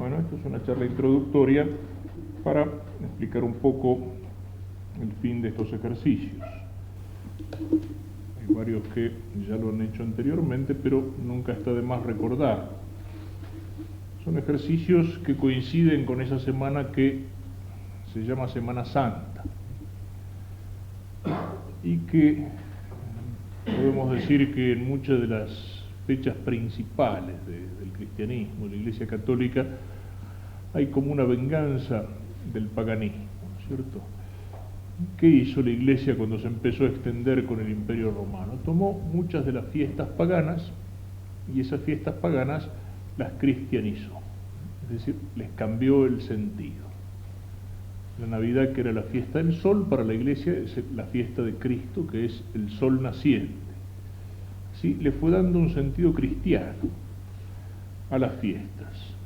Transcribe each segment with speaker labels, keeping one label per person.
Speaker 1: Bueno, esto es una charla introductoria para explicar un poco el fin de estos ejercicios. Hay varios que ya lo han hecho anteriormente, pero nunca está de más recordar. Son ejercicios que coinciden con esa semana que se llama Semana Santa y que podemos decir que en muchas de las fechas principales del cristianismo, de la Iglesia Católica, hay como una venganza del paganismo, ¿no es cierto? ¿Qué hizo la Iglesia cuando se empezó a extender con el Imperio Romano? Tomó muchas de las fiestas paganas y esas fiestas paganas las cristianizó, es decir, les cambió el sentido. La Navidad, que era la fiesta del sol, para la Iglesia es la fiesta de Cristo, que es el sol naciente. ¿Sí? Le fue dando un sentido cristiano a las fiestas.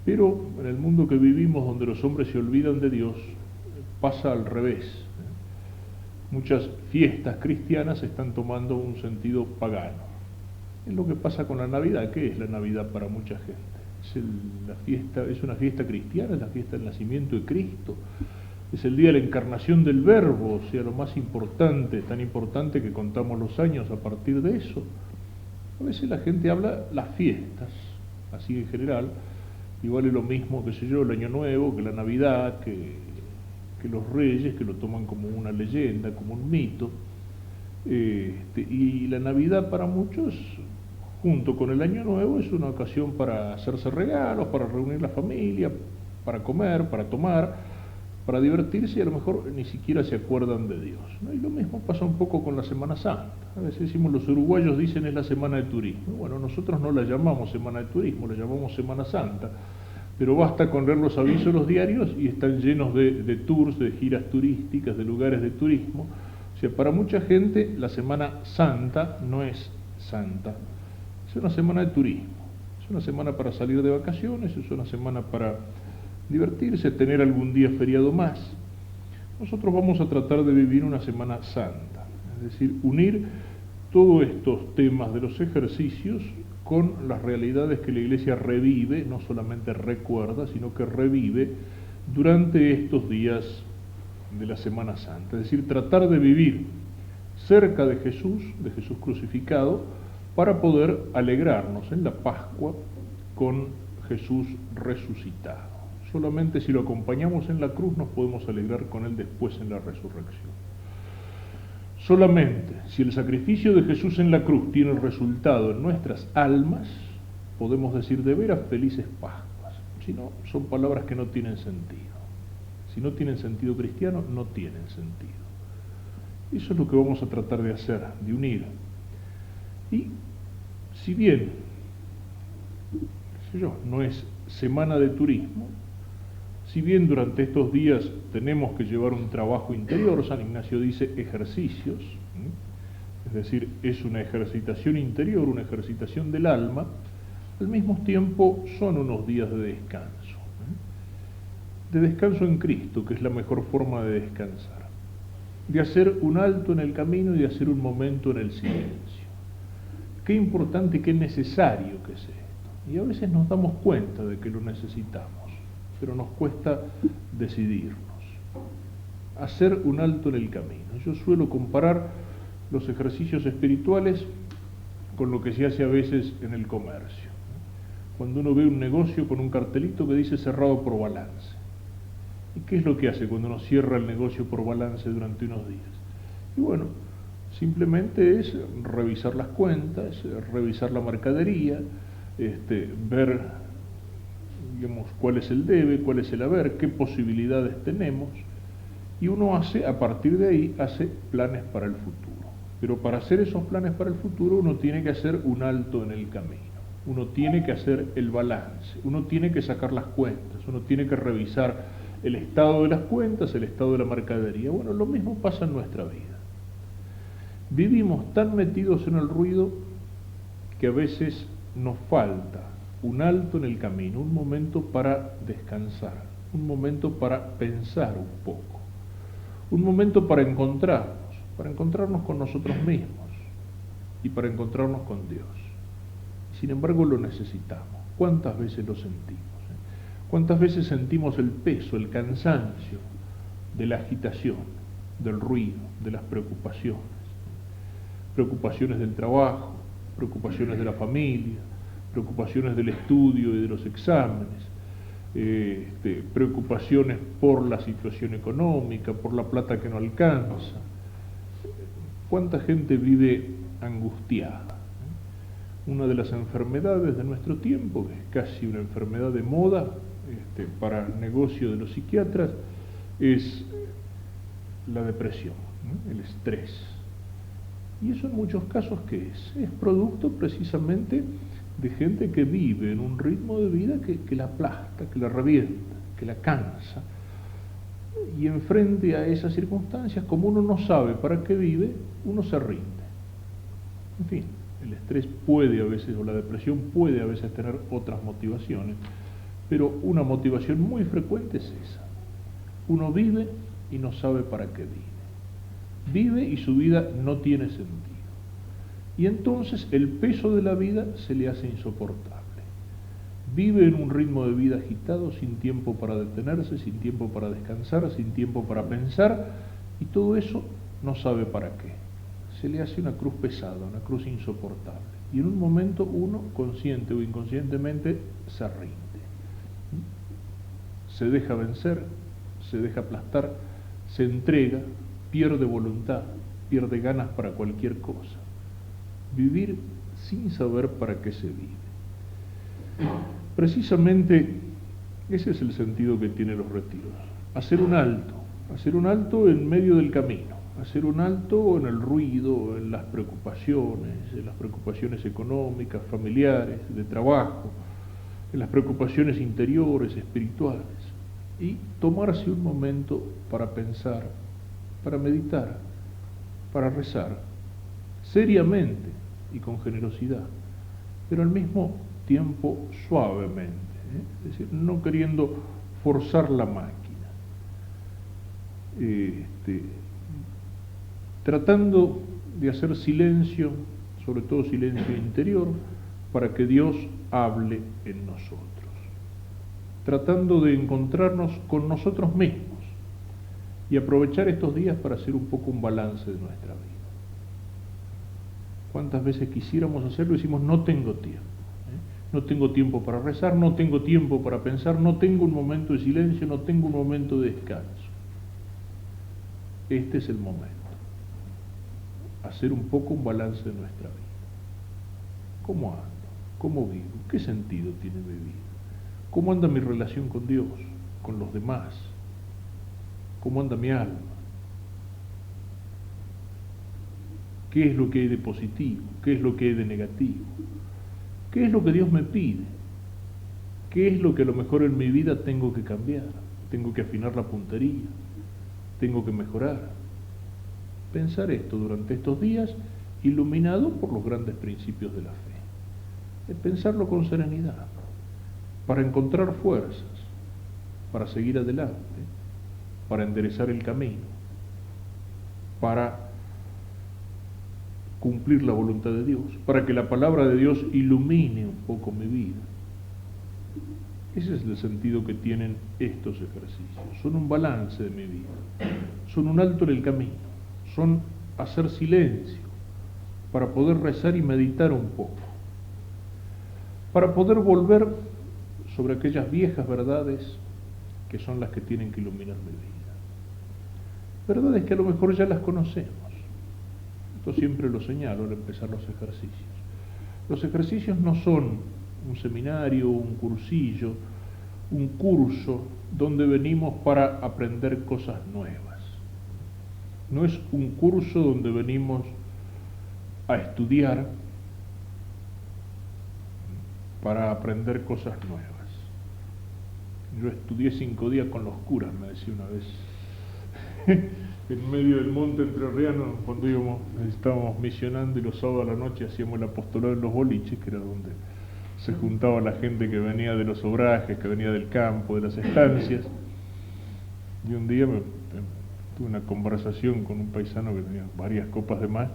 Speaker 1: Pero en el mundo que vivimos, donde los hombres se olvidan de Dios, pasa al revés. Muchas fiestas cristianas están tomando un sentido pagano. Es lo que pasa con la Navidad. ¿Qué es la Navidad para mucha gente? Es una fiesta cristiana, es la fiesta del nacimiento de Cristo. Es el día de la encarnación del Verbo, o sea, lo más importante, tan importante que contamos los años a partir de eso. A veces la gente habla las fiestas, así en general, y vale lo mismo, qué sé yo, el Año Nuevo, que la Navidad, que los Reyes, que lo toman como una leyenda, como un mito. Y la Navidad para muchos, junto con el Año Nuevo, es una ocasión para hacerse regalos, para reunir la familia, para comer, para tomar, para divertirse, y a lo mejor ni siquiera se acuerdan de Dios, ¿no? Y lo mismo pasa un poco con la Semana Santa. A veces decimos, los uruguayos dicen es la Semana de Turismo. Bueno, nosotros no la llamamos Semana de Turismo, la llamamos Semana Santa, pero basta con leer los avisos de los diarios y están llenos de tours, de giras turísticas, de lugares de turismo. O sea, para mucha gente la Semana Santa no es santa, es una semana de turismo, es una semana para salir de vacaciones, es una semana para divertirse, tener algún día feriado más. Nosotros vamos a tratar de vivir una Semana Santa, es decir, unir todos estos temas de los ejercicios con las realidades que la Iglesia revive, no solamente recuerda, sino que revive durante estos días de la Semana Santa. Es decir, tratar de vivir cerca de Jesús crucificado, para poder alegrarnos en la Pascua con Jesús resucitado. Solamente si lo acompañamos en la cruz nos podemos alegrar con Él después en la resurrección. Solamente si el sacrificio de Jesús en la cruz tiene resultado en nuestras almas, podemos decir de veras felices Pascuas. Si no, son palabras que no tienen sentido. Si no tienen sentido cristiano, no tienen sentido. Eso es lo que vamos a tratar de hacer, de unir. Y si bien, qué sé yo, no es semana de turismo, si bien durante estos días tenemos que llevar un trabajo interior, San Ignacio dice ejercicios, es decir, es una ejercitación interior, una ejercitación del alma, al mismo tiempo son unos días de descanso en Cristo, que es la mejor forma de descansar, de hacer un alto en el camino y de hacer un momento en el silencio. Qué importante y qué necesario que es esto. Y a veces nos damos cuenta de que lo necesitamos, pero nos cuesta decidirnos. Hacer un alto en el camino. Yo suelo comparar los ejercicios espirituales con lo que se hace a veces en el comercio. Cuando uno ve un negocio con un cartelito que dice cerrado por balance. ¿Y qué es lo que hace cuando uno cierra el negocio por balance durante unos días? Y bueno, simplemente es revisar las cuentas, revisar la mercadería, ver, digamos, cuál es el debe, cuál es el haber, qué posibilidades tenemos, y uno hace, a partir de ahí, hace planes para el futuro. Pero para hacer esos planes para el futuro uno tiene que hacer un alto en el camino, uno tiene que hacer el balance, uno tiene que sacar las cuentas, uno tiene que revisar el estado de las cuentas, el estado de la mercadería. Bueno, lo mismo pasa en nuestra vida. Vivimos tan metidos en el ruido que a veces nos falta un alto en el camino, un momento para descansar, un momento para pensar un poco, un momento para encontrarnos con nosotros mismos y para encontrarnos con Dios. Sin embargo, lo necesitamos. ¿Cuántas veces lo sentimos? ¿Cuántas veces sentimos el peso, el cansancio de la agitación, del ruido, de las preocupaciones? Preocupaciones del trabajo, preocupaciones de la familia, preocupaciones del estudio y de los exámenes, preocupaciones por la situación económica, por la plata que no alcanza. ¿Cuánta gente vive angustiada? Una de las enfermedades de nuestro tiempo, que es casi una enfermedad de moda para el negocio de los psiquiatras, es la depresión, ¿no? El estrés. Y eso en muchos casos, ¿qué es? Es producto precisamente de gente que vive en un ritmo de vida que la aplasta, que la revienta, que la cansa. Y enfrente a esas circunstancias, como uno no sabe para qué vive, uno se rinde. En fin, el estrés puede a veces, o la depresión puede a veces tener otras motivaciones, pero una motivación muy frecuente es esa. Uno vive y no sabe para qué vive. Vive y su vida no tiene sentido. Y entonces el peso de la vida se le hace insoportable. Vive en un ritmo de vida agitado, sin tiempo para detenerse, sin tiempo para descansar, sin tiempo para pensar, y todo eso no sabe para qué. Se le hace una cruz pesada, una cruz insoportable. Y en un momento uno, consciente o inconscientemente, se rinde. Se deja vencer, se deja aplastar, se entrega, pierde voluntad, pierde ganas para cualquier cosa. Vivir sin saber para qué se vive. Precisamente ese es el sentido que tienen los retiros. Hacer un alto en medio del camino, hacer un alto en el ruido, en las preocupaciones económicas, familiares, de trabajo, en las preocupaciones interiores, espirituales, y tomarse un momento para pensar, para meditar, para rezar, seriamente y con generosidad, pero al mismo tiempo suavemente, es decir, no queriendo forzar la máquina, tratando de hacer silencio, sobre todo silencio interior, para que Dios hable en nosotros, tratando de encontrarnos con nosotros mismos y aprovechar estos días para hacer un poco un balance de nuestra vida. ¿Cuántas veces quisiéramos hacerlo y decimos, no tengo tiempo? No tengo tiempo para rezar, no tengo tiempo para pensar, no tengo un momento de silencio, no tengo un momento de descanso. Este es el momento. Hacer un poco un balance de nuestra vida. ¿Cómo ando? ¿Cómo vivo? ¿Qué sentido tiene mi vida? ¿Cómo anda mi relación con Dios, con los demás? ¿Cómo anda mi alma? ¿Qué es lo que hay de positivo? ¿Qué es lo que hay de negativo? ¿Qué es lo que Dios me pide? ¿Qué es lo que a lo mejor en mi vida tengo que cambiar? Tengo que afinar la puntería, tengo que mejorar. Pensar esto durante estos días, iluminado por los grandes principios de la fe. Pensarlo con serenidad, para encontrar fuerzas, para seguir adelante, para enderezar el camino, para cumplir la voluntad de Dios, para que la palabra de Dios ilumine un poco mi vida. Ese es el sentido que tienen estos ejercicios. Son un balance de mi vida, son un alto en el camino, son hacer silencio para poder rezar y meditar un poco, para poder volver sobre aquellas viejas verdades que son las que tienen que iluminar mi vida. Verdades que a lo mejor ya las conocemos. Esto siempre lo señalo al empezar los ejercicios. Los ejercicios no son un seminario, un cursillo, un curso donde venimos para aprender cosas nuevas. No es un curso donde venimos a estudiar para aprender cosas nuevas. Yo estudié 5 días con los curas, me decía una vez, en medio del monte entrerriano, cuando estábamos misionando, y los sábados a la noche hacíamos el apostolado en los boliches, que era donde se juntaba la gente que venía de los obrajes, que venía del campo, de las estancias. Y un día tuve una conversación con un paisano que tenía varias copas de más,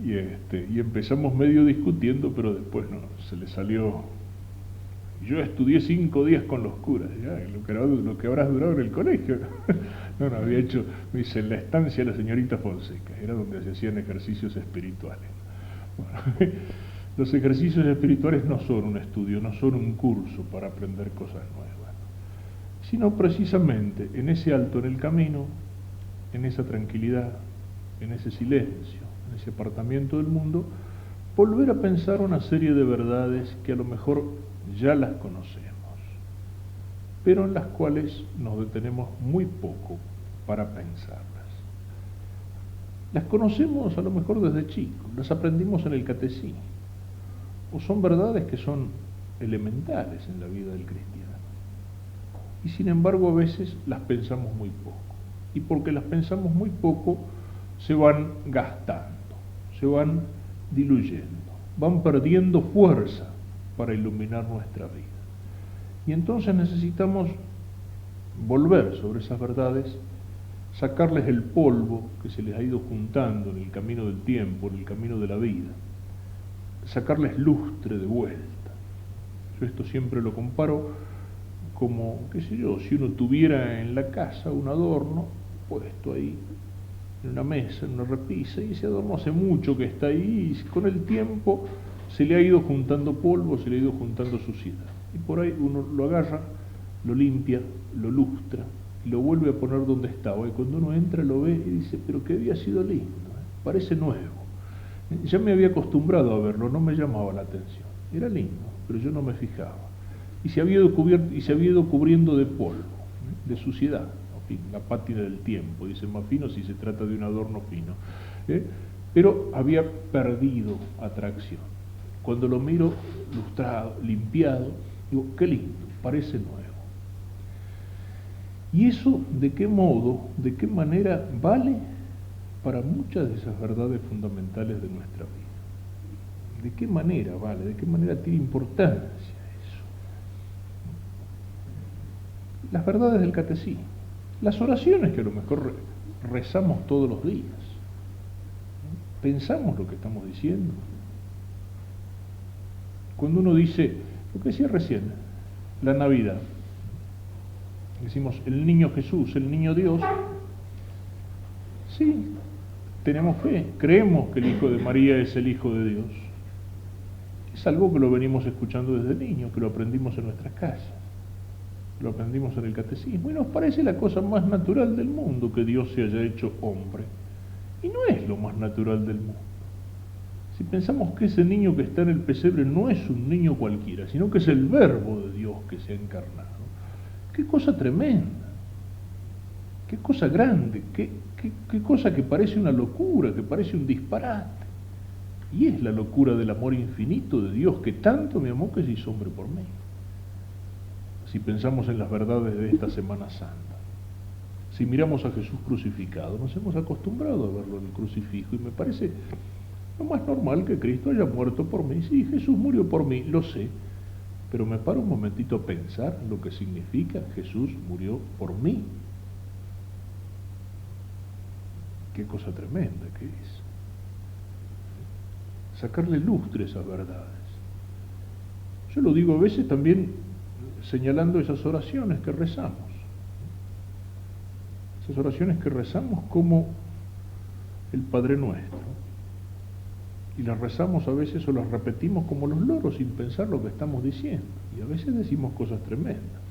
Speaker 1: y empezamos medio discutiendo, pero después no, se le salió Yo estudié 5 días con los curas, ya, lo que habrás durado en el colegio. No, había hecho, me dice, en la estancia de la señorita Fonseca, era donde se hacían ejercicios espirituales. Bueno, los ejercicios espirituales no son un estudio, no son un curso para aprender cosas nuevas, sino precisamente en ese alto en el camino, en esa tranquilidad, en ese silencio, en ese apartamiento del mundo, volver a pensar una serie de verdades que a lo mejor ya las conocemos, pero en las cuales nos detenemos muy poco para pensarlas. Las conocemos a lo mejor desde chicos, las aprendimos en el catecismo, o son verdades que son elementales en la vida del cristiano. Y sin embargo a veces las pensamos muy poco. Y porque las pensamos muy poco, se van gastando, se van diluyendo, van perdiendo fuerza para iluminar nuestra vida. Y entonces necesitamos volver sobre esas verdades, sacarles el polvo que se les ha ido juntando en el camino del tiempo, en el camino de la vida, sacarles lustre de vuelta. Yo esto siempre lo comparo como, qué sé yo, si uno tuviera en la casa un adorno puesto ahí, en una mesa, en una repisa, y ese adorno hace mucho que está ahí, y con el tiempo se le ha ido juntando polvo, se le ha ido juntando suciedad. Y por ahí uno lo agarra, lo limpia, lo lustra, y lo vuelve a poner donde estaba. Y cuando uno entra lo ve y dice, pero que había sido lindo, parece nuevo. Ya me había acostumbrado a verlo, no me llamaba la atención. Era lindo, pero yo no me fijaba. Y se había ido cubriendo de polvo, de suciedad, en fin, la pátina del tiempo, dice más fino si se trata de un adorno fino. Pero había perdido atracción. Cuando lo miro lustrado, limpiado, digo, qué lindo, parece nuevo. ¿Y eso de qué modo, de qué manera vale para muchas de esas verdades fundamentales de nuestra vida? ¿De qué manera vale? ¿De qué manera tiene importancia eso? Las verdades del catecismo, las oraciones que a lo mejor rezamos todos los días. ¿Pensamos lo que estamos diciendo? Cuando uno dice, lo que decía recién, la Navidad, decimos el niño Jesús, el niño Dios, sí, tenemos fe, creemos que el Hijo de María es el Hijo de Dios. Es algo que lo venimos escuchando desde niños, que lo aprendimos en nuestras casas, lo aprendimos en el catecismo, y nos parece la cosa más natural del mundo que Dios se haya hecho hombre. Y no es lo más natural del mundo. Si pensamos que ese niño que está en el pesebre no es un niño cualquiera, sino que es el Verbo de Dios que se ha encarnado, qué cosa tremenda, qué cosa grande, qué cosa que parece una locura, que parece un disparate. Y es la locura del amor infinito de Dios que tanto me amó que se hizo hombre por mí. Si pensamos en las verdades de esta Semana Santa, si miramos a Jesús crucificado, nos hemos acostumbrado a verlo en el crucifijo y me parece lo más normal que Cristo haya muerto por mí. Sí, Jesús murió por mí, lo sé, pero me paro un momentito a pensar lo que significa Jesús murió por mí. Qué cosa tremenda que es. Sacarle lustre a esas verdades. Yo lo digo a veces también señalando esas oraciones que rezamos. Esas oraciones que rezamos como el Padre Nuestro. Y las rezamos a veces o las repetimos como los loros sin pensar lo que estamos diciendo. Y a veces decimos cosas tremendas.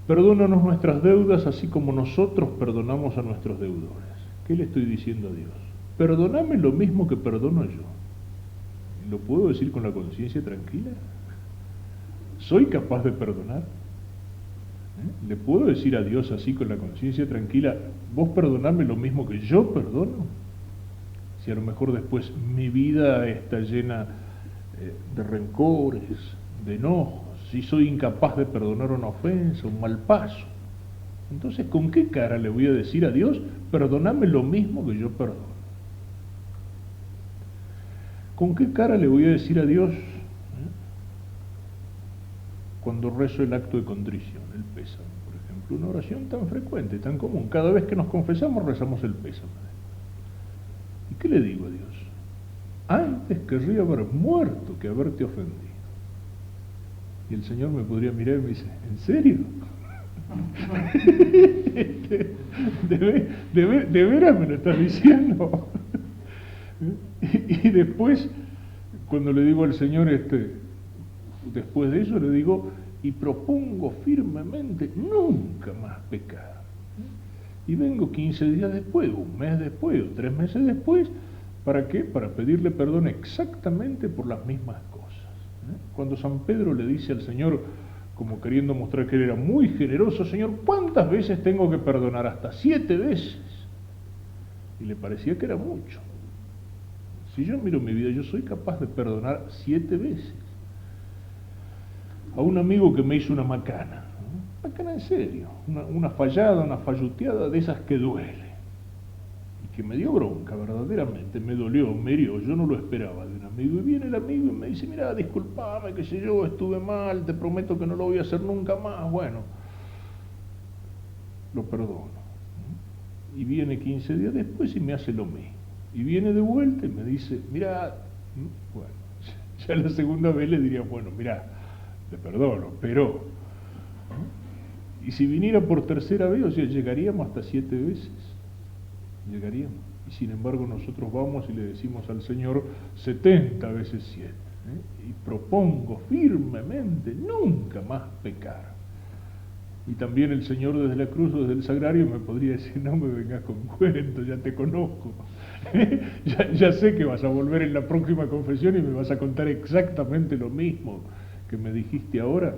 Speaker 1: Perdónanos nuestras deudas así como nosotros perdonamos a nuestros deudores. ¿Qué le estoy diciendo a Dios? Perdóname lo mismo que perdono yo. ¿Lo puedo decir con la conciencia tranquila? ¿Soy capaz de perdonar? ¿Le puedo decir a Dios así con la conciencia tranquila, vos perdoname lo mismo que yo perdono? Si a lo mejor después mi vida está llena de rencores, de enojos, si soy incapaz de perdonar una ofensa, un mal paso, entonces ¿con qué cara le voy a decir a Dios, perdoname lo mismo que yo perdono? ¿Con qué cara le voy a decir a Dios cuando rezo el acto de contrición, el pésame, por ejemplo, una oración tan frecuente, tan común? Cada vez que nos confesamos rezamos el pésame. ¿Y qué le digo a Dios? Antes querría haber muerto que haberte ofendido. Y el Señor me podría mirar y me dice, ¿en serio? ¿De veras me lo estás diciendo? Y después, cuando le digo al Señor, después de eso le digo, y propongo firmemente nunca más pecar. Y vengo 15 días después, un mes después, o 3 meses después, ¿para qué? Para pedirle perdón exactamente por las mismas cosas. Cuando San Pedro le dice al Señor, como queriendo mostrar que él era muy generoso, Señor, ¿cuántas veces tengo que perdonar? Hasta 7 veces. Y le parecía que era mucho. Si yo miro mi vida, yo soy capaz de perdonar 7 veces. A un amigo que me hizo una macana en serio, una fallada, una falluteada de esas que duele. Y que me dio bronca, verdaderamente, me dolió, me hirió, yo no lo esperaba de un amigo. Y viene el amigo y me dice, mira, disculpame, qué sé yo, estuve mal, te prometo que no lo voy a hacer nunca más. Bueno, lo perdono. Y viene 15 días después y me hace lo mismo. Y viene de vuelta y me dice, mira, bueno, ya la segunda vez le diría, bueno, mira, te perdono, pero... Y si viniera por tercera vez, o sea, llegaríamos hasta 7 veces. Llegaríamos. Y sin embargo nosotros vamos y le decimos al Señor 70 veces 7. Y propongo firmemente nunca más pecar. Y también el Señor desde la cruz o desde el sagrario me podría decir, no me vengas con cuentos, ya te conozco. ya sé que vas a volver en la próxima confesión y me vas a contar exactamente lo mismo que me dijiste ahora.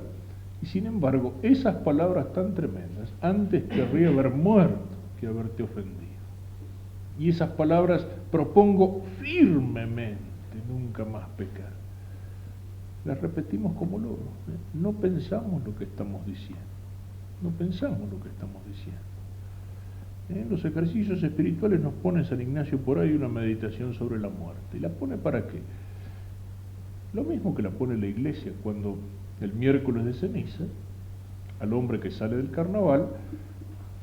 Speaker 1: Y sin embargo, esas palabras tan tremendas, antes querría haber muerto que haberte ofendido. Y esas palabras, propongo firmemente nunca más pecar. Las repetimos como loros. No pensamos lo que estamos diciendo. No pensamos lo que estamos diciendo. En los ejercicios espirituales nos pone San Ignacio por ahí una meditación sobre la muerte. ¿Y la pone para qué? Lo mismo que la pone la Iglesia cuando el miércoles de ceniza, al hombre que sale del carnaval,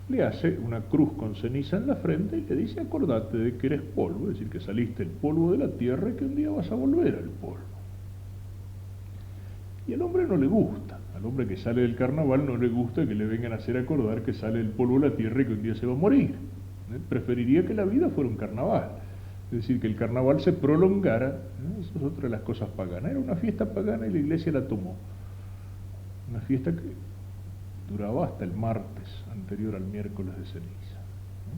Speaker 1: le hace una cruz con ceniza en la frente y le dice, acordate de que eres polvo, es decir, que saliste del polvo de la tierra y que un día vas a volver al polvo. Y al hombre no le gusta, al hombre que sale del carnaval no le gusta que le vengan a hacer acordar que sale del polvo de la tierra y que un día se va a morir. Preferiría que la vida fuera un carnaval, es decir, que el carnaval se prolongara. Eso es otra de las cosas paganas. Era una fiesta pagana y la Iglesia la tomó. Una fiesta que duraba hasta el martes anterior al miércoles de ceniza,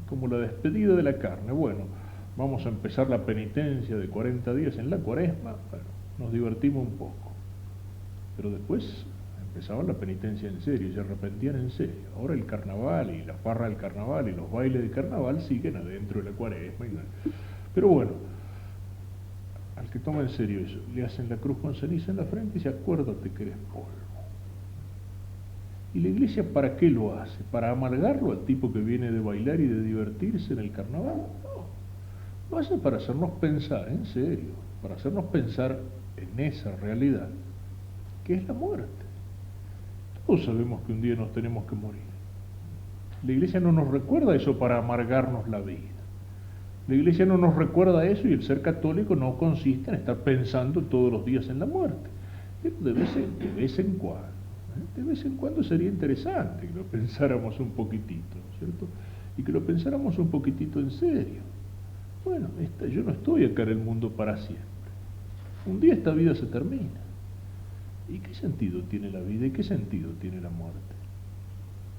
Speaker 1: como la despedida de la carne. Bueno, vamos a empezar la penitencia de 40 días en la cuaresma, bueno, nos divertimos un poco, pero después empezaba la penitencia en serio, se arrepentían en serio. Ahora el carnaval y la farra del carnaval y los bailes de carnaval siguen adentro de la cuaresma. Pero bueno, al que toma en serio eso, le hacen la cruz con ceniza en la frente y dice, acuérdate que eres polvo. ¿Y la Iglesia para qué lo hace? ¿Para amargarlo al tipo que viene de bailar y de divertirse en el carnaval? No, lo hace para hacernos pensar, en serio, para hacernos pensar en esa realidad, que es la muerte. Todos sabemos que un día nos tenemos que morir. La Iglesia no nos recuerda eso para amargarnos la vida. La Iglesia no nos recuerda eso y el ser católico no consiste en estar pensando todos los días en la muerte, pero de vez en cuando. De vez en cuando sería interesante que lo pensáramos un poquitito, ¿no es cierto? Y que lo pensáramos un poquitito en serio. Bueno, yo no estoy acá en el mundo para siempre. Un día esta vida se termina. ¿Y qué sentido tiene la vida y qué sentido tiene la muerte?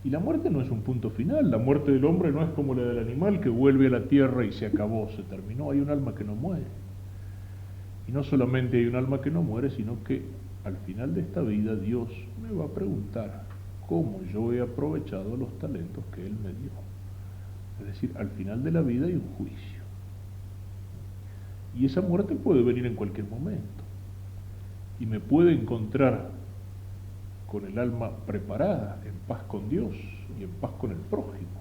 Speaker 1: Y la muerte no es un punto final. La muerte del hombre no es como la del animal que vuelve a la tierra y se acabó, se terminó. Hay un alma que no muere. Y no solamente hay un alma que no muere, sino que al final de esta vida Dios me va a preguntar cómo yo he aprovechado los talentos que Él me dio. Es decir, al final de la vida hay un juicio. Y esa muerte puede venir en cualquier momento. Y me puede encontrar con el alma preparada, en paz con Dios y en paz con el prójimo.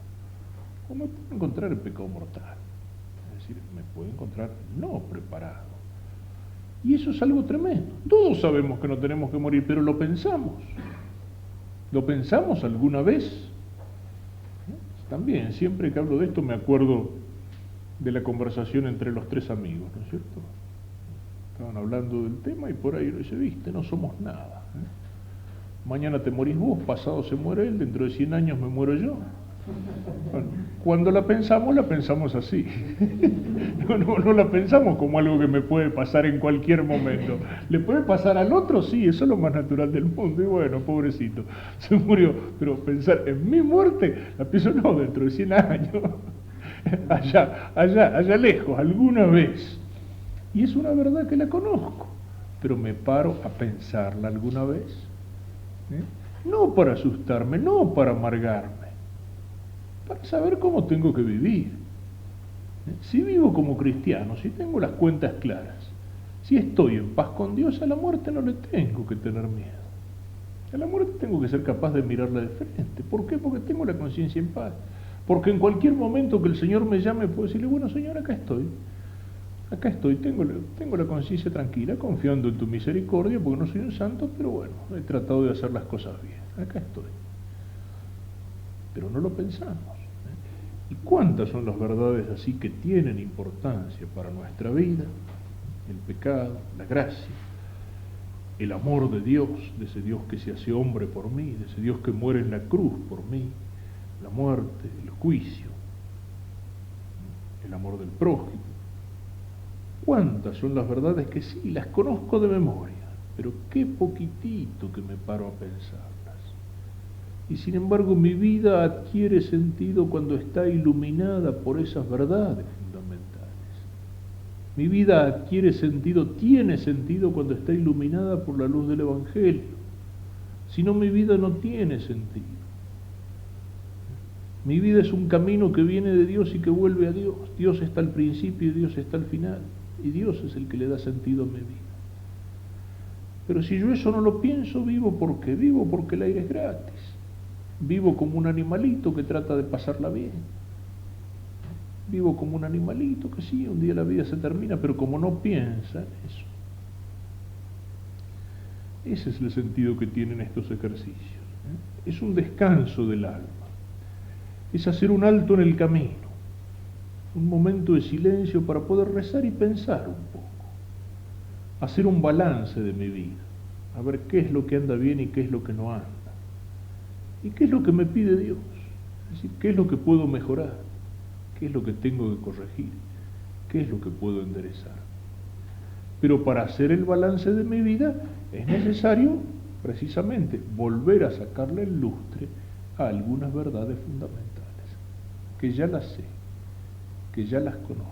Speaker 1: O me puede encontrar en pecado mortal. Es decir, me puede encontrar no preparado. Y eso es algo tremendo. Todos sabemos que no tenemos que morir, pero lo pensamos. ¿Lo pensamos alguna vez? También, siempre que hablo de esto me acuerdo de la conversación entre los 3 amigos, ¿no es cierto? Estaban hablando del tema y por ahí lo dice, viste, no somos nada. Mañana te morís vos, pasado se muere él, dentro de 100 años me muero yo. Bueno, cuando la pensamos así. No la pensamos como algo que me puede pasar en cualquier momento. ¿Le puede pasar al otro? Sí, eso es lo más natural del mundo. Y bueno, pobrecito, se murió. Pero pensar en mi muerte, la pienso no, dentro de 100 años. Allá lejos, alguna vez. Y es una verdad que la conozco. Pero me paro a pensarla alguna vez. No para asustarme, no para amargarme, para saber cómo tengo que vivir. Si vivo como cristiano, si tengo las cuentas claras, si estoy en paz con Dios, a la muerte no le tengo que tener miedo. A la muerte tengo que ser capaz de mirarla de frente. ¿Por qué? Porque tengo la conciencia en paz. Porque en cualquier momento que el Señor me llame, puedo decirle, bueno, Señor, acá estoy, tengo la conciencia tranquila, confiando en tu misericordia, porque no soy un santo, pero bueno, he tratado de hacer las cosas bien, acá estoy. Pero no lo pensamos. ¿Y cuántas son las verdades así que tienen importancia para nuestra vida? El pecado, la gracia, el amor de Dios, de ese Dios que se hace hombre por mí, de ese Dios que muere en la cruz por mí, la muerte, el juicio, el amor del prójimo. ¿Cuántas son las verdades que sí, las conozco de memoria, pero qué poquitito que me paro a pensarlas? Y sin embargo mi vida adquiere sentido cuando está iluminada por esas verdades fundamentales. Mi vida adquiere sentido, tiene sentido cuando está iluminada por la luz del Evangelio. Si no, mi vida no tiene sentido. Mi vida es un camino que viene de Dios y que vuelve a Dios. Dios está al principio y Dios está al final. Y Dios es el que le da sentido a mi vida. Pero si yo eso no lo pienso, vivo porque el aire es gratis. Vivo como un animalito que trata de pasarla bien. Vivo como un animalito que sí, un día la vida se termina, pero como no piensa en eso. Ese es el sentido que tienen estos ejercicios. Es un descanso del alma. Es hacer un alto en el camino. Un momento de silencio para poder rezar y pensar un poco. Hacer un balance de mi vida. A ver qué es lo que anda bien y qué es lo que no anda. ¿Y qué es lo que me pide Dios? Es decir, ¿qué es lo que puedo mejorar? ¿Qué es lo que tengo que corregir? ¿Qué es lo que puedo enderezar? Pero para hacer el balance de mi vida es necesario, precisamente, volver a sacarle el lustre a algunas verdades fundamentales, que ya las sé, que ya las conozco,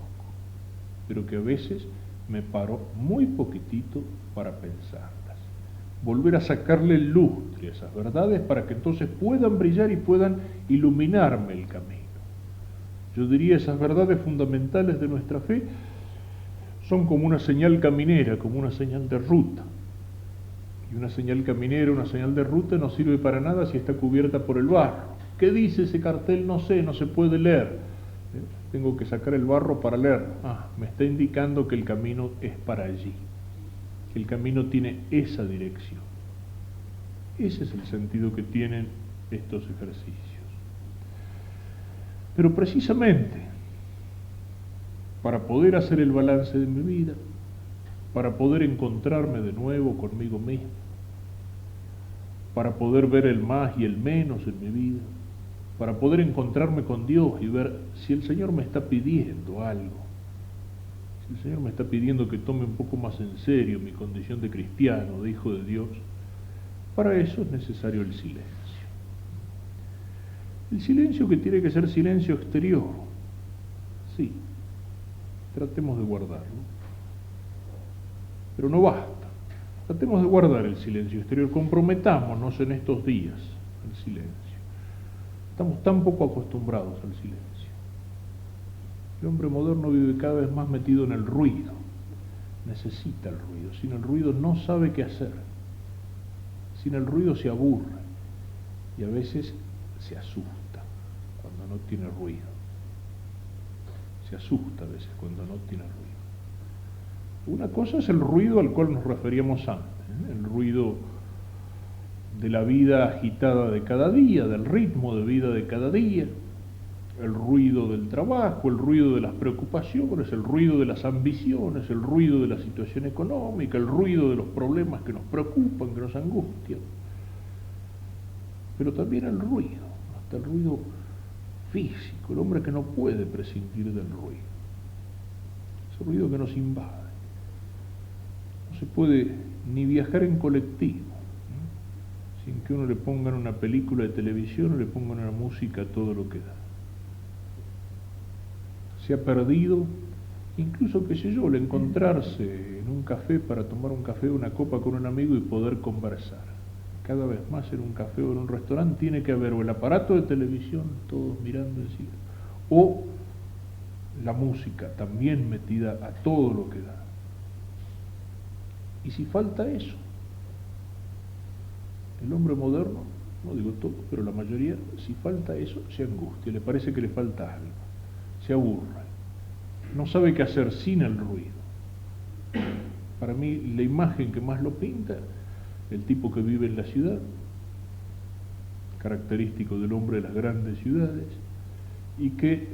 Speaker 1: pero que a veces me paro muy poquitito para pensarlas. Volver a sacarle el lustre a esas verdades para que entonces puedan brillar y puedan iluminarme el camino. Yo diría, esas verdades fundamentales de nuestra fe son como una señal caminera, como una señal de ruta. Y una señal caminera, una señal de ruta no sirve para nada si está cubierta por el barro. ¿Qué dice ese cartel? No sé, no se puede leer. Tengo que sacar el barro para leer. Me está indicando que el camino es para allí. Que el camino tiene esa dirección. Ese es el sentido que tienen estos ejercicios. Pero precisamente, para poder hacer el balance de mi vida, para poder encontrarme de nuevo conmigo mismo, para poder ver el más y el menos en mi vida, para poder encontrarme con Dios y ver si el Señor me está pidiendo algo, si el Señor me está pidiendo que tome un poco más en serio mi condición de cristiano, de hijo de Dios, para eso es necesario el silencio. El silencio que tiene que ser silencio exterior, sí, tratemos de guardarlo, pero no basta. Tratemos de guardar el silencio exterior, comprometámonos en estos días al silencio. Estamos tan poco acostumbrados al silencio. El hombre moderno vive cada vez más metido en el ruido, necesita el ruido, sin el ruido no sabe qué hacer, sin el ruido se aburre y a veces se asusta cuando no tiene ruido, se asusta a veces cuando no tiene ruido. Una cosa es el ruido al cual nos referíamos antes, el ruido de la vida agitada de cada día, del ritmo de vida de cada día, el ruido del trabajo, el ruido de las preocupaciones, el ruido de las ambiciones, el ruido de la situación económica, el ruido de los problemas que nos preocupan, que nos angustian. pero también el ruido, hasta el ruido físico, el hombre que no puede prescindir del ruido, ese ruido que nos invade. No se puede ni viajar en colectivo, ¿no?, sin que uno le pongan una película de televisión o le pongan una música a todo lo que da. Se ha perdido, incluso, qué sé yo, el encontrarse en un café para tomar un café o una copa con un amigo y poder conversar. Cada vez más en un café o en un restaurante tiene que haber o el aparato de televisión, todos mirando encima, o la música también metida a todo lo que da. Y si falta eso, el hombre moderno, no digo todo, pero la mayoría, si falta eso, se angustia, le parece que le falta algo, se aburre, no sabe qué hacer sin el ruido. Para mí, la imagen que más lo pinta, el tipo que vive en la ciudad, característico del hombre de las grandes ciudades, y que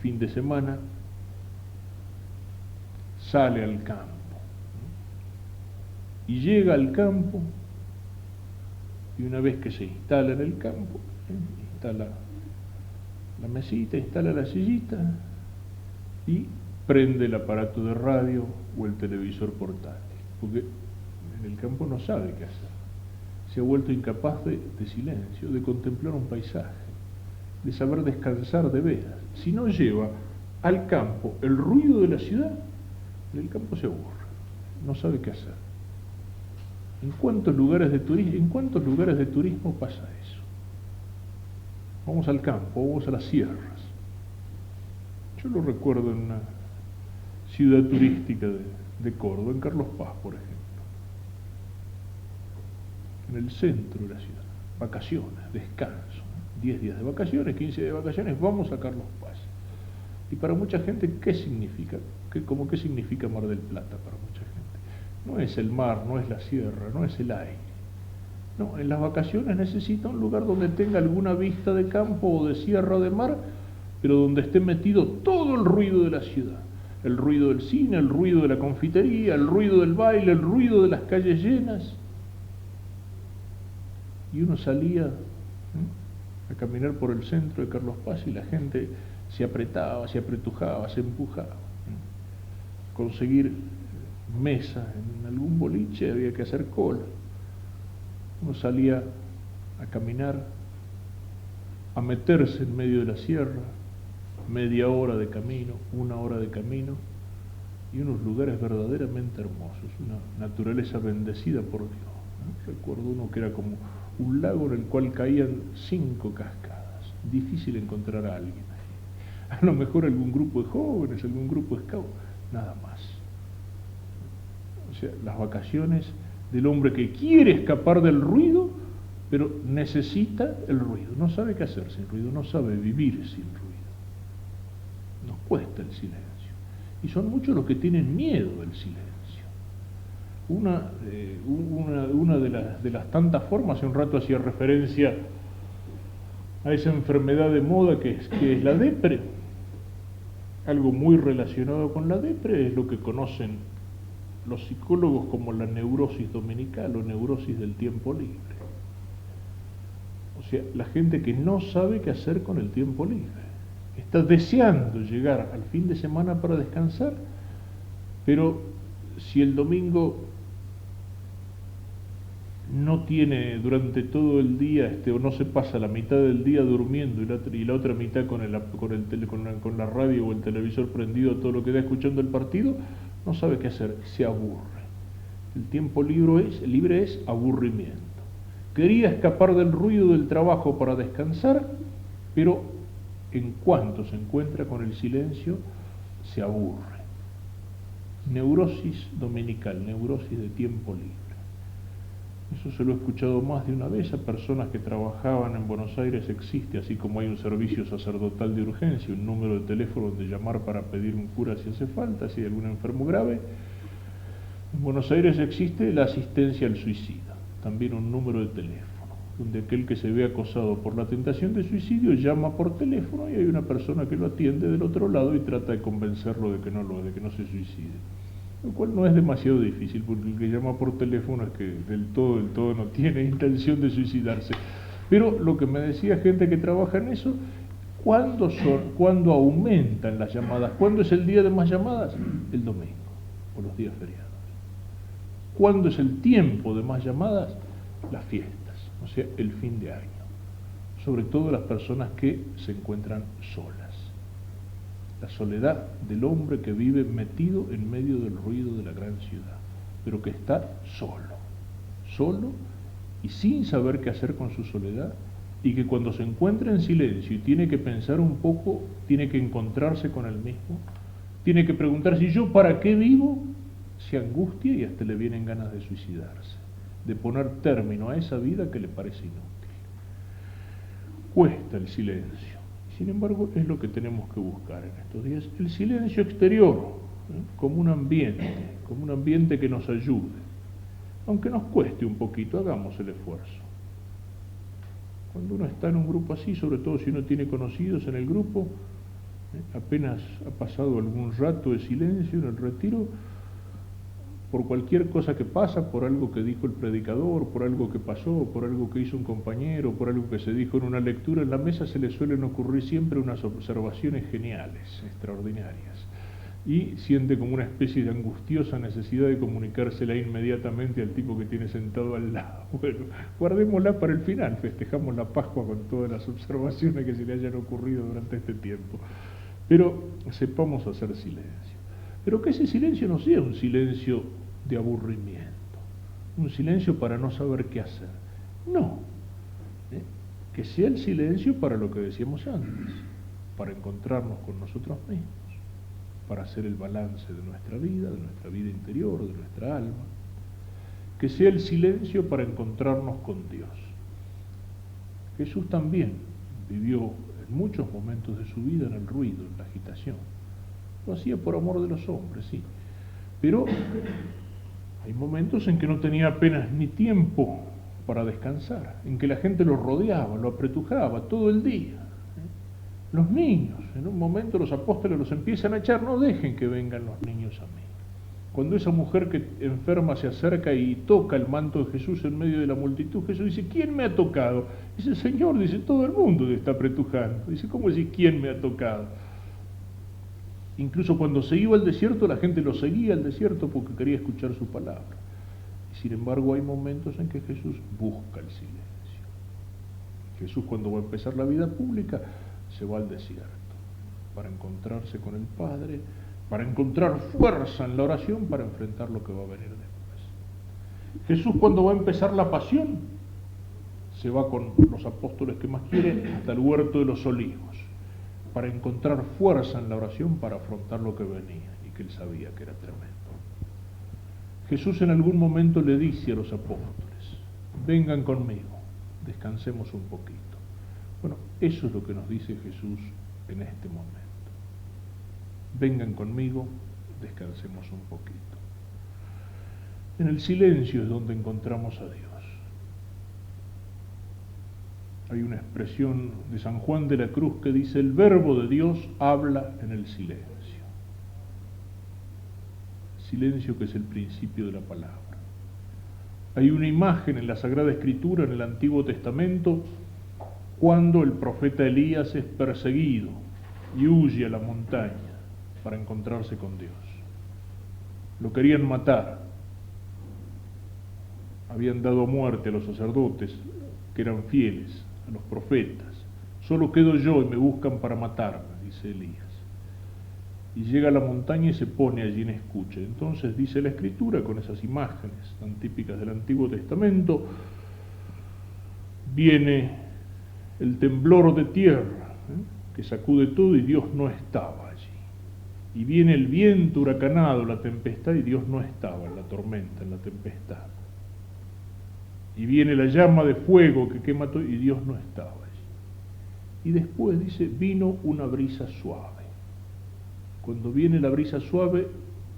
Speaker 1: fin de semana sale al campo, ¿no?, y llega al campo, y una vez que se instala en el campo, instala la mesita, instala la sillita y prende el aparato de radio o el televisor portátil, porque en el campo no sabe qué hacer. Se ha vuelto incapaz de silencio, de contemplar un paisaje, de saber descansar de veras. Si no lleva al campo el ruido de la ciudad, en el campo se aburre, no sabe qué hacer. ¿En cuántos lugares de turismo pasa eso? Vamos al campo, vamos a las sierras. Yo lo recuerdo en una ciudad turística de Córdoba, en Carlos Paz, por ejemplo. En el centro de la ciudad, vacaciones, descanso, 10 días de vacaciones, 15 días de vacaciones, vamos a Carlos Paz. Y para mucha gente, ¿qué significa? ¿Qué significa Mar del Plata para mucha gente? No es el mar, no es la sierra, no es el aire. No, en las vacaciones necesita un lugar donde tenga alguna vista de campo o de sierra o de mar, pero donde esté metido todo el ruido de la ciudad. El ruido del cine, el ruido de la confitería, el ruido del baile, el ruido de las calles llenas. Y uno salía a caminar por el centro de Carlos Paz y la gente se apretaba, se apretujaba, se empujaba. Conseguir mesa en algún boliche había que hacer cola. Uno salía a caminar, a meterse en medio de la sierra, media hora de camino, una hora de camino, y unos lugares verdaderamente hermosos, una naturaleza bendecida por Dios, ¿no? Recuerdo uno que era como un lago en el cual caían 5 cascadas, difícil encontrar a alguien ahí. A lo mejor algún grupo de jóvenes, algún grupo de scouts, nada más. O sea, las vacaciones del hombre que quiere escapar del ruido, pero necesita el ruido, no sabe qué hacer sin ruido, no sabe vivir sin ruido. Nos cuesta el silencio. Y son muchos los que tienen miedo del silencio. Una de las tantas formas, hace un rato hacía referencia a esa enfermedad de moda que es la depre. Algo muy relacionado con la depre es lo que conocen los psicólogos como la neurosis dominical o neurosis del tiempo libre. O sea, la gente que no sabe qué hacer con el tiempo libre. Está deseando llegar al fin de semana para descansar, pero si el domingo no tiene durante todo el día, o no se pasa la mitad del día durmiendo y la otra mitad con la radio o el televisor prendido, todo lo que da escuchando el partido, no sabe qué hacer, se aburre. El tiempo libre es aburrimiento. Quería escapar del ruido del trabajo para descansar, pero en cuanto se encuentra con el silencio, se aburre. Neurosis dominical, neurosis de tiempo libre. Eso se lo he escuchado más de una vez a personas que trabajaban en Buenos Aires. Existe, así como hay un servicio sacerdotal de urgencia, un número de teléfono donde llamar para pedir un cura si hace falta, si hay algún enfermo grave. En Buenos Aires existe la asistencia al suicida, también un número de teléfono, donde aquel que se ve acosado por la tentación de suicidio llama por teléfono y hay una persona que lo atiende del otro lado y trata de convencerlo de que no se suicide. Lo cual no es demasiado difícil, porque el que llama por teléfono es que del todo no tiene intención de suicidarse. Pero lo que me decía gente que trabaja en eso, ¿cuándo aumentan las llamadas? ¿Cuándo es el día de más llamadas? El domingo o los días feriados. ¿Cuándo es el tiempo de más llamadas? Las fiestas, o sea, el fin de año. Sobre todo las personas que se encuentran solas. La soledad del hombre que vive metido en medio del ruido de la gran ciudad, pero que está solo y sin saber qué hacer con su soledad, y que cuando se encuentra en silencio y tiene que pensar un poco, tiene que encontrarse con él mismo, tiene que preguntarse, ¿y yo para qué vivo? Se angustia y hasta le vienen ganas de suicidarse, de poner término a esa vida que le parece inútil. Cuesta el silencio. Sin embargo, es lo que tenemos que buscar en estos días, el silencio exterior, como un ambiente que nos ayude. Aunque nos cueste un poquito, hagamos el esfuerzo. Cuando uno está en un grupo así, sobre todo si uno tiene conocidos en el grupo, apenas ha pasado algún rato de silencio en el retiro, por cualquier cosa que pasa, por algo que dijo el predicador, por algo que pasó, por algo que hizo un compañero, por algo que se dijo en una lectura, en la mesa se le suelen ocurrir siempre unas observaciones geniales, extraordinarias, y siente como una especie de angustiosa necesidad de comunicársela inmediatamente al tipo que tiene sentado al lado. Bueno, guardémosla para el final, festejamos la Pascua con todas las observaciones que se le hayan ocurrido durante este tiempo, pero sepamos hacer silencio. Pero que ese silencio no sea un silencio de aburrimiento, un silencio para no saber qué hacer. No, que sea el silencio para lo que decíamos antes, para encontrarnos con nosotros mismos, para hacer el balance de nuestra vida interior, de nuestra alma. Que sea el silencio para encontrarnos con Dios. Jesús también vivió en muchos momentos de su vida en el ruido, en la agitación. Lo hacía por amor de los hombres, sí. Pero hay momentos en que no tenía apenas ni tiempo para descansar, en que la gente lo rodeaba, lo apretujaba todo el día. Los niños, en un momento los apóstoles los empiezan a echar, no dejen que vengan los niños a mí. Cuando esa mujer que enferma se acerca y toca el manto de Jesús en medio de la multitud, Jesús dice, ¿quién me ha tocado? Dice, Señor, dice, todo el mundo te está apretujando. Dice, ¿cómo decís, quién me ha tocado? Incluso cuando se iba al desierto, la gente lo seguía al desierto porque quería escuchar su palabra. Y sin embargo, hay momentos en que Jesús busca el silencio. Jesús, cuando va a empezar la vida pública, se va al desierto para encontrarse con el Padre, para encontrar fuerza en la oración para enfrentar lo que va a venir después. Jesús, cuando va a empezar la pasión, se va con los apóstoles que más quieren hasta el huerto de los olivos, para encontrar fuerza en la oración para afrontar lo que venía y que él sabía que era tremendo. Jesús en algún momento le dice a los apóstoles, vengan conmigo, descansemos un poquito. Bueno, eso es lo que nos dice Jesús en este momento. Vengan conmigo, descansemos un poquito. En el silencio es donde encontramos a Dios. Hay una expresión de San Juan de la Cruz que dice, el verbo de Dios habla en el silencio. Silencio que es el principio de la palabra. Hay una imagen en la Sagrada Escritura, en el Antiguo Testamento, cuando el profeta Elías es perseguido y huye a la montaña para encontrarse con Dios. Lo querían matar. Habían dado muerte a los sacerdotes que eran fieles, a los profetas. Solo quedo yo y me buscan para matarme, dice Elías. Y llega a la montaña y se pone allí en escucha. Entonces dice la Escritura, con esas imágenes tan típicas del Antiguo Testamento, viene el temblor de tierra, que sacude todo y Dios no estaba allí. Y viene el viento huracanado, la tempestad, y Dios no estaba en la tormenta, en la tempestad. Y viene la llama de fuego que quema todo, y Dios no estaba allí. Y después dice, vino una brisa suave. Cuando viene la brisa suave,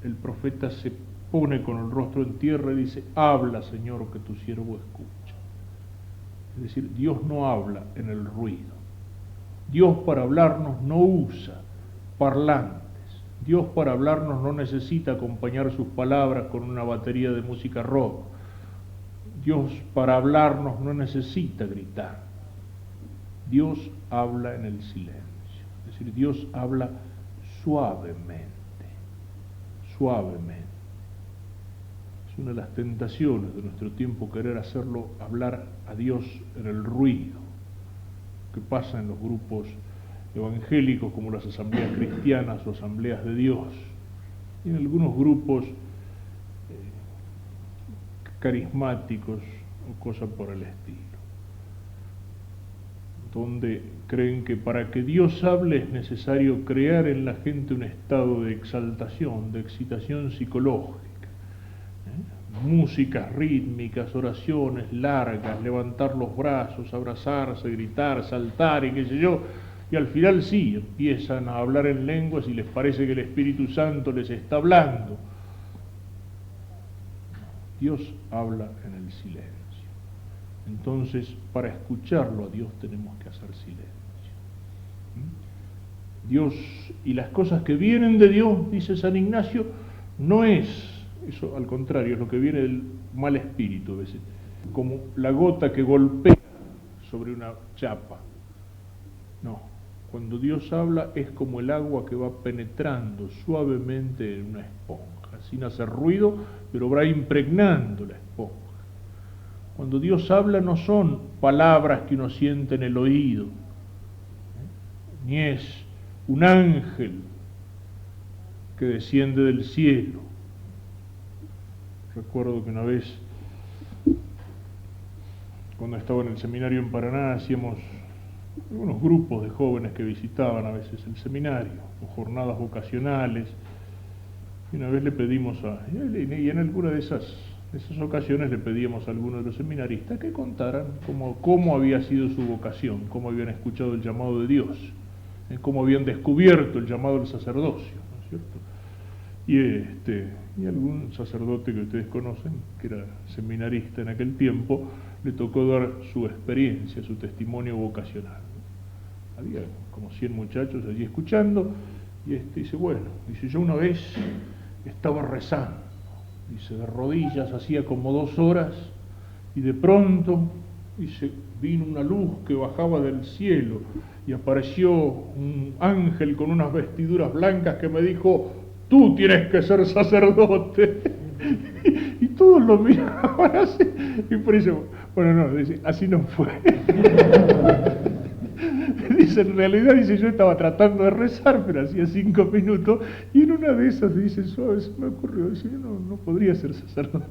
Speaker 1: el profeta se pone con el rostro en tierra y dice, habla, Señor, que tu siervo escucha. Es decir, Dios no habla en el ruido. Dios para hablarnos no usa parlantes. Dios para hablarnos no necesita acompañar sus palabras con una batería de música rock. Dios para hablarnos no necesita gritar. Dios habla en el silencio. Es decir, Dios habla suavemente, suavemente. Es una de las tentaciones de nuestro tiempo querer hacerlo hablar a Dios en el ruido, que pasa en los grupos evangélicos como las asambleas cristianas o asambleas de Dios, y en algunos grupos carismáticos o cosas por el estilo, donde creen que para que Dios hable es necesario crear en la gente un estado de exaltación, de excitación psicológica, músicas rítmicas, oraciones largas, levantar los brazos, abrazarse, gritar, saltar y qué sé yo, y al final sí, empiezan a hablar en lenguas y les parece que el Espíritu Santo les está hablando. Dios habla en el silencio. Entonces, para escucharlo a Dios tenemos que hacer silencio. Dios y las cosas que vienen de Dios, dice San Ignacio, no es, eso al contrario, es lo que viene del mal espíritu a veces, como la gota que golpea sobre una chapa. No, cuando Dios habla es como el agua que va penetrando suavemente en una esponja, sin hacer ruido, pero va impregnando la esponja. Cuando Dios habla no son palabras que uno siente en el oído, ni es un ángel que desciende del cielo. Recuerdo que una vez, cuando estaba en el seminario en Paraná, hacíamos unos grupos de jóvenes que visitaban a veces el seminario, o jornadas vocacionales, y una vez le pedimos y en alguna de esas ocasiones le pedíamos a algunos de los seminaristas que contaran cómo había sido su vocación, cómo habían escuchado el llamado de Dios, cómo habían descubierto el llamado del sacerdocio, ¿no es cierto? Y algún sacerdote que ustedes conocen, que era seminarista en aquel tiempo, le tocó dar su experiencia, su testimonio vocacional. Había como 100 muchachos allí escuchando, y dice, yo una vez estaba rezando, dice, de rodillas, hacía como 2 horas, y de pronto, dice, vino una luz que bajaba del cielo, y apareció un ángel con unas vestiduras blancas que me dijo, tú tienes que ser sacerdote. Y todos lo miraban así, y por eso, dice, así no fue. Dice, en realidad, dice, yo estaba tratando de rezar, pero hacía 5 minutos, y en una de esas, dice, suave, se me ocurrió, dice, yo no podría ser sacerdote.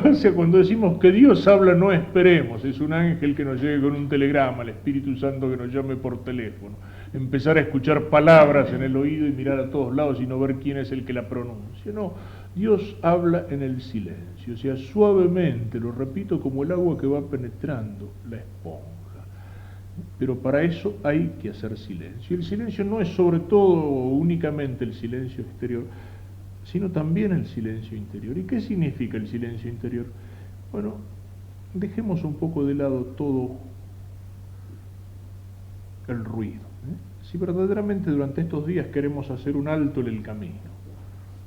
Speaker 1: O sea, cuando decimos que Dios habla, no esperemos, es un ángel que nos llegue con un telegrama, el Espíritu Santo que nos llame por teléfono, empezar a escuchar palabras en el oído y mirar a todos lados y no ver quién es el que la pronuncia. No, Dios habla en el silencio, o sea, suavemente, lo repito, como el agua que va penetrando la esponja. Pero para eso hay que hacer silencio. Y el silencio no es sobre todo o únicamente el silencio exterior, sino también el silencio interior. ¿Y qué significa el silencio interior? Bueno, dejemos un poco de lado todo el ruido. Si verdaderamente durante estos días queremos hacer un alto en el camino,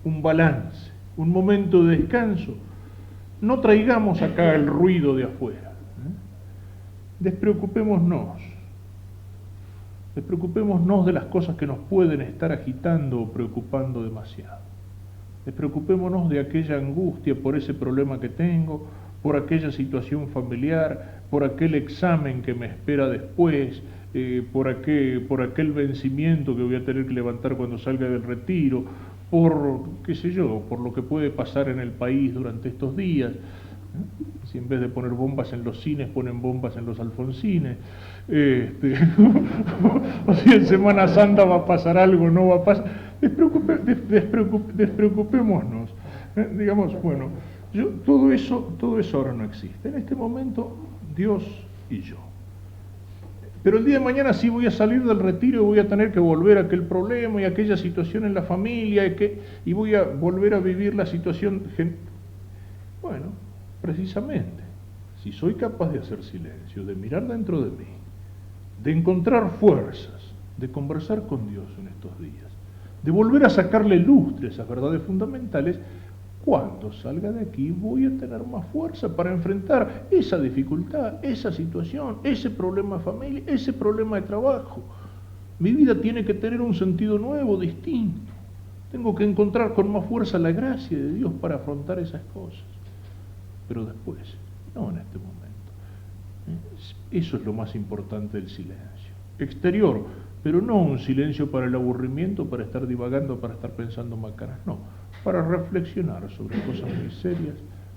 Speaker 1: un balance, un momento de descanso, no traigamos acá el ruido de afuera. Despreocupémonos de las cosas que nos pueden estar agitando o preocupando demasiado. Despreocupémonos de aquella angustia por ese problema que tengo, por aquella situación familiar, por aquel examen que me espera después, por aquel vencimiento que voy a tener que levantar cuando salga del retiro, por, qué sé yo, por lo que puede pasar en el país durante estos días. Si en vez de poner bombas en los cines, ponen bombas en los alfonsines. O si en Semana Santa va a pasar algo, no va a pasar. Despreocupémonos. Digamos, todo eso ahora no existe. En este momento, Dios y yo. Pero el día de mañana sí voy a salir del retiro y voy a tener que volver a aquel problema y aquella situación en la familia y voy a volver a vivir la situación. Precisamente, si soy capaz de hacer silencio, de mirar dentro de mí, de encontrar fuerzas, de conversar con Dios en estos días, de volver a sacarle lustre a esas verdades fundamentales, cuando salga de aquí voy a tener más fuerza para enfrentar esa dificultad, esa situación, ese problema de familia, ese problema de trabajo. Mi vida tiene que tener un sentido nuevo, distinto. Tengo que encontrar con más fuerza la gracia de Dios para afrontar esas cosas. Pero después, no en este momento. Eso es lo más importante del silencio. Exterior, pero no un silencio para el aburrimiento, para estar divagando, para estar pensando macanas, no. Para reflexionar sobre cosas muy serias,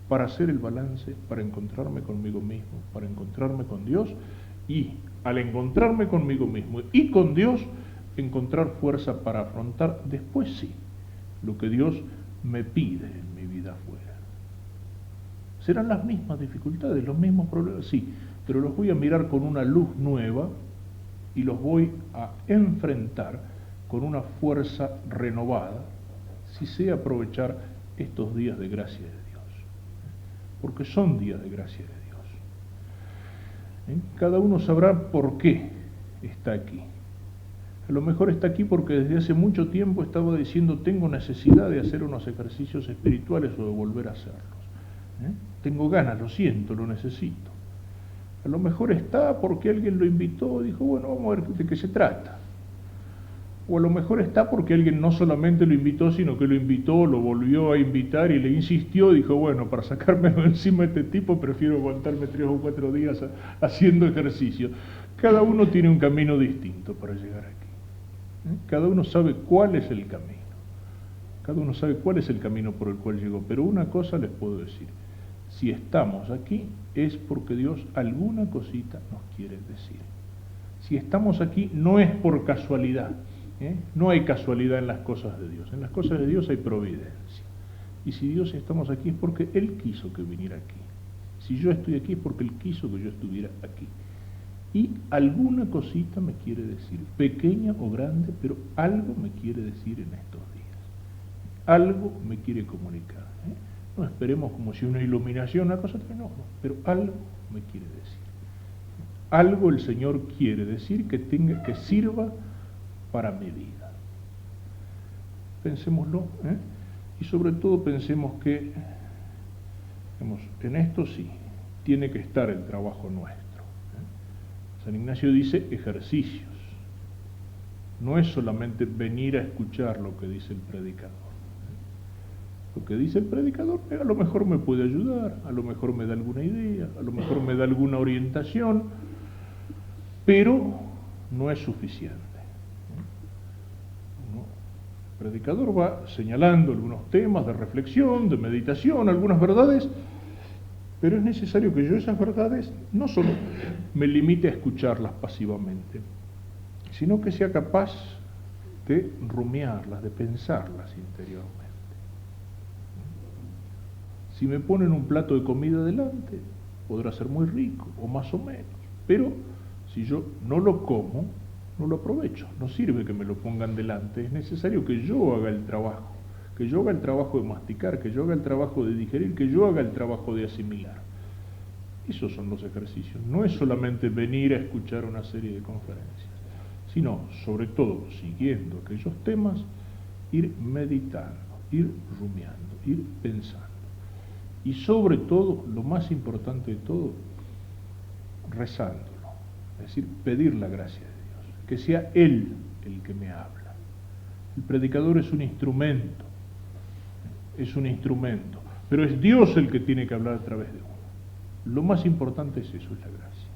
Speaker 1: para hacer el balance, para encontrarme conmigo mismo, para encontrarme con Dios y al encontrarme conmigo mismo y con Dios, encontrar fuerza para afrontar después sí lo que Dios me pide en mi vida afuera. Serán las mismas dificultades, los mismos problemas, sí, pero los voy a mirar con una luz nueva y los voy a enfrentar con una fuerza renovada, si sé aprovechar estos días de gracia de Dios, porque son días de gracia de Dios. Cada uno sabrá por qué está aquí. A lo mejor está aquí porque desde hace mucho tiempo estaba diciendo tengo necesidad de hacer unos ejercicios espirituales o de volver a hacerlos. Tengo ganas, lo siento, lo necesito. A lo mejor está porque alguien lo invitó y dijo, bueno, vamos a ver de qué se trata. O a lo mejor está porque alguien no solamente lo invitó, sino que lo invitó, lo volvió a invitar y le insistió, dijo, bueno, para sacármelo encima de este tipo prefiero aguantarme 3 o 4 días haciendo ejercicio. Cada uno tiene un camino distinto para llegar aquí. Cada uno sabe cuál es el camino. Cada uno sabe cuál es el camino por el cual llegó. Pero una cosa les puedo decir, si estamos aquí es porque Dios alguna cosita nos quiere decir. Si estamos aquí no es por casualidad. No hay casualidad en las cosas de Dios. En las cosas de Dios hay providencia. Y si Dios estamos aquí es porque Él quiso que viniera aquí. Si yo estoy aquí es porque Él quiso que yo estuviera aquí. Y alguna cosita me quiere decir, pequeña o grande, pero algo me quiere decir en estos días. Algo me quiere comunicar. No esperemos como si una iluminación, una cosa, no, pero algo me quiere decir. Algo el Señor quiere decir que sirva para mi vida. Pensémoslo, y sobre todo pensemos que, en esto sí, tiene que estar el trabajo nuestro. San Ignacio dice ejercicios. No es solamente venir a escuchar lo que dice el predicador. Lo que dice el predicador a lo mejor me puede ayudar, a lo mejor me da alguna idea, a lo mejor me da alguna orientación, pero no es suficiente. El predicador va señalando algunos temas de reflexión, de meditación, algunas verdades, pero es necesario que yo esas verdades no solo me limite a escucharlas pasivamente, sino que sea capaz de rumiarlas, de pensarlas interiormente. Si me ponen un plato de comida delante, podrá ser muy rico, o más o menos, pero si yo no lo como, no lo aprovecho, no sirve que me lo pongan delante, es necesario que yo haga el trabajo, que yo haga el trabajo de masticar, que yo haga el trabajo de digerir, que yo haga el trabajo de asimilar. Esos son los ejercicios, no es solamente venir a escuchar una serie de conferencias, sino, sobre todo, siguiendo aquellos temas, ir meditando, ir rumiando, ir pensando. Y sobre todo, lo más importante de todo, rezándolo, es decir, pedir la gracia de Dios, que sea Él el que me habla. El predicador es un instrumento, pero es Dios el que tiene que hablar a través de uno. Lo más importante es eso, es la gracia.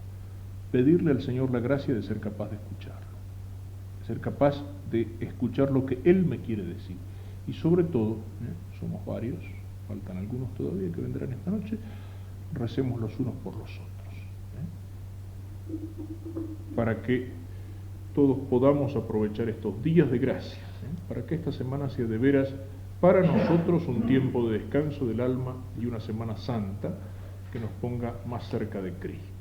Speaker 1: Pedirle al Señor la gracia de ser capaz de escucharlo, de ser capaz de escuchar lo que Él me quiere decir. Y sobre todo, somos varios, faltan algunos todavía que vendrán esta noche, recemos los unos por los otros, para que todos podamos aprovechar estos días de gracia, para que esta semana sea de veras para nosotros un tiempo de descanso del alma y una semana santa que nos ponga más cerca de Cristo.